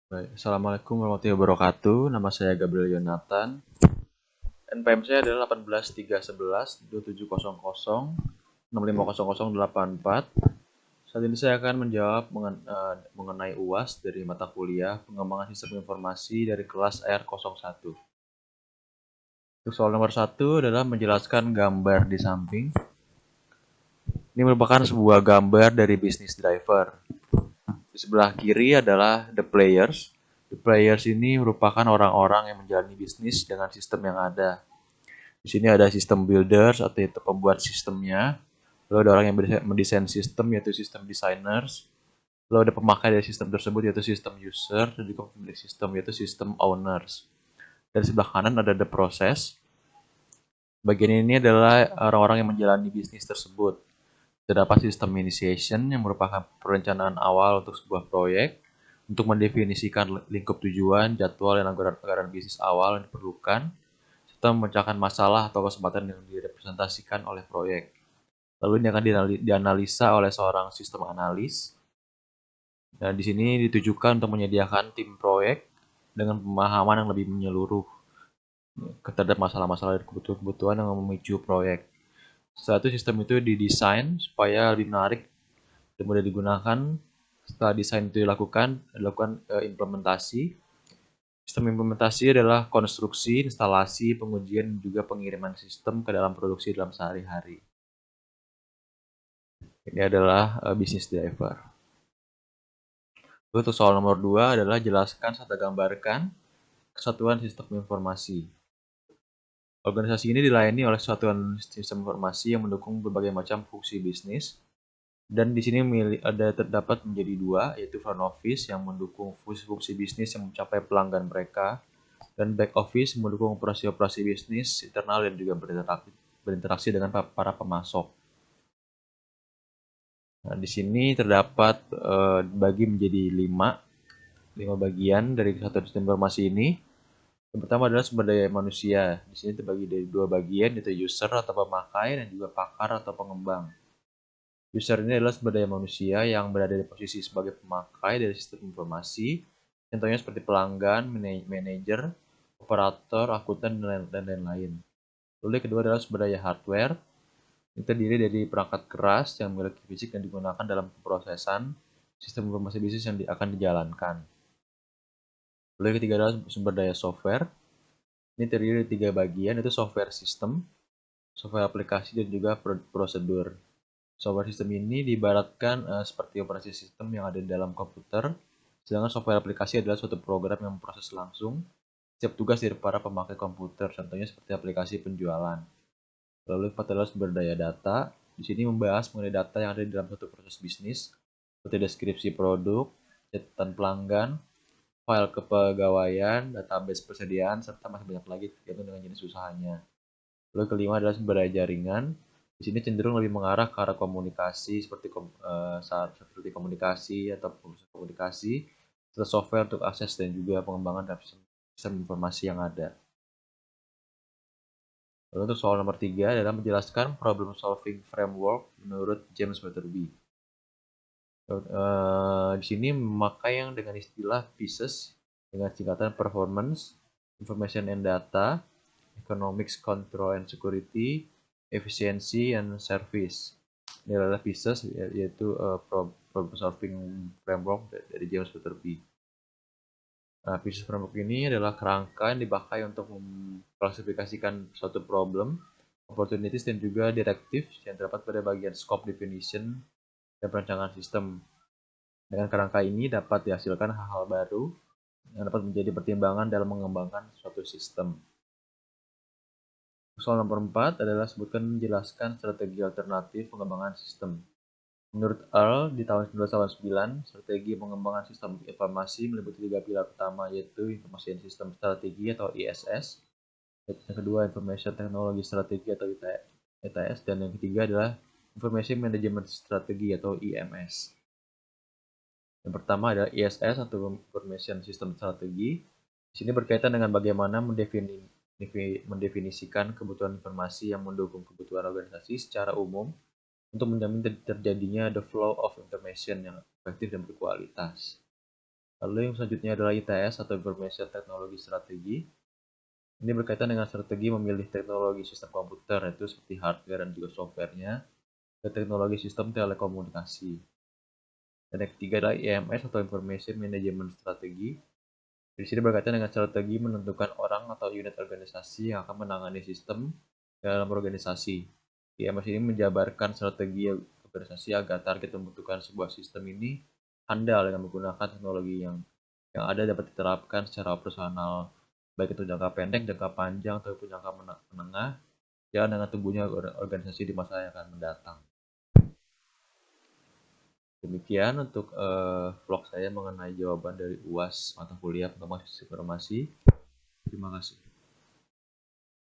Baik, Assalamualaikum warahmatullahi wabarakatuh. Nama saya Gabriel Yonathan. NPM saya adalah 18372700650084. Saat ini saya akan menjawab mengenai UAS dari mata kuliah Pengembangan Sistem Informasi dari kelas R01. Untuk soal nomor 1 adalah menjelaskan gambar di samping. Ini merupakan sebuah gambar dari bisnis driver. Di sebelah kiri adalah the players. The players ini merupakan orang-orang yang menjalani bisnis dengan sistem yang ada. Di sini ada sistem builders atau itu pembuat sistemnya. Lalu ada orang yang mendesain sistem yaitu sistem designers. Lalu ada pemakai dari sistem tersebut yaitu sistem user dan juga pemilik sistem yaitu sistem owners. Dan di sebelah kanan ada the process. Bagian ini adalah orang-orang yang menjalani bisnis tersebut. Terdapat sistem initiation yang merupakan perencanaan awal untuk sebuah proyek untuk mendefinisikan lingkup tujuan, jadwal, dan anggaran bisnis awal yang diperlukan, serta memecahkan masalah atau kesempatan yang direpresentasikan oleh proyek. Lalu ini akan dianalisa oleh seorang sistem analis. Dan di sini ditujukan untuk menyediakan tim proyek dengan pemahaman yang lebih menyeluruh terhadap masalah-masalah dan kebutuhan-kebutuhan yang memicu proyek. Setelah itu sistem itu didesain supaya lebih menarik dan mudah digunakan. Setelah desain itu dilakukan implementasi. Sistem implementasi adalah konstruksi, instalasi, pengujian, dan juga pengiriman sistem ke dalam produksi dalam sehari-hari. Ini adalah bisnis driver. Untuk soal nomor 2 adalah jelaskan serta gambarkan kesatuan sistem informasi. Organisasi ini dilayani oleh satuan sistem informasi yang mendukung berbagai macam fungsi bisnis. Dan di sini terdapat menjadi dua, yaitu front office yang mendukung fungsi-fungsi bisnis yang mencapai pelanggan mereka, dan back office mendukung operasi-operasi bisnis internal dan juga berinteraksi dengan para pemasok. Nah, di sini terdapat dibagi menjadi lima bagian dari kesatuan sistem informasi ini. Yang pertama adalah sumber daya manusia. Di sini terbagi dari dua bagian, yaitu user atau pemakai dan juga pakar atau pengembang. User ini adalah sumber daya manusia yang berada di posisi sebagai pemakai dari sistem informasi. Contohnya seperti pelanggan, manajer, operator, akuntan, dan lain-lain. Lalu yang kedua adalah sumber daya hardware. Ini terdiri dari perangkat keras yang memiliki fisik dan digunakan dalam pemrosesan sistem informasi bisnis yang akan dijalankan. Lalu yang ketiga adalah sumber daya software. Ini terdiri dari tiga bagian, yaitu software system, software aplikasi, dan juga prosedur. Software system ini diibaratkan seperti operasi sistem yang ada di dalam komputer, sedangkan software aplikasi adalah suatu program yang memproses langsung setiap tugas dari para pemakai komputer, contohnya seperti aplikasi penjualan. Lalu yang adalah sumber daya data. Di sini membahas mengenai data yang ada di dalam suatu proses bisnis, seperti deskripsi produk, catatan pelanggan, file kepegawaian, database persediaan, serta masih banyak lagi tergantung dengan jenis usahanya. Lalu kelima adalah sumber daya jaringan. Di sini cenderung lebih mengarah ke arah komunikasi seperti komunikasi atau komunikasi, serta software untuk akses dan juga pengembangan sistem informasi yang ada. Lalu untuk soal nomor 3 adalah menjelaskan problem solving framework menurut James Butterby. Di sini memakai yang dengan istilah pieces dengan singkatan performance, information and data, economics, control and security, efficiency and service. Ini adalah pieces yaitu problem solving framework dari James Butterby. Nah, pieces framework ini adalah kerangka yang dipakai untuk mengklasifikasikan suatu problem, opportunities, dan juga directives yang terdapat pada bagian scope definition dan perancangan sistem. Dengan kerangka ini dapat dihasilkan hal-hal baru yang dapat menjadi pertimbangan dalam mengembangkan suatu sistem. Soal nomor 4 adalah sebutkan menjelaskan strategi alternatif pengembangan sistem. Menurut Earl, di tahun 1989, strategi pengembangan sistem informasi meliputi 3 pilar utama, yaitu Information System Strategy atau ISS, yang kedua Information Technology Strategy atau ITS, dan yang ketiga adalah Information Management Strategy atau IMS. Yang pertama adalah ISS atau Information System Strategy. Di sini berkaitan dengan bagaimana mendefinisikan kebutuhan informasi yang mendukung kebutuhan organisasi secara umum untuk menjamin terjadinya the flow of information yang efektif dan berkualitas. Lalu yang selanjutnya adalah ITS atau Information Technology Strategi. Ini berkaitan dengan strategi memilih teknologi sistem komputer, yaitu seperti hardware dan juga softwarenya, dan teknologi sistem telekomunikasi. Dan yang ketiga adalah IMS atau Information Management Strategi. Di sini berkaitan dengan strategi menentukan orang atau unit organisasi yang akan menangani sistem dalam organisasi. IMS ini menjabarkan strategi organisasi agar target pembentukan sebuah sistem ini handal dengan menggunakan teknologi yang ada dapat diterapkan secara operasional, baik itu jangka pendek, jangka panjang, ataupun jangka menengah, dan dengan tumbuhnya organisasi di masa yang akan mendatang. Demikian untuk vlog saya mengenai jawaban dari UAS mata kuliah pengembangan sistem informasi. Terima kasih.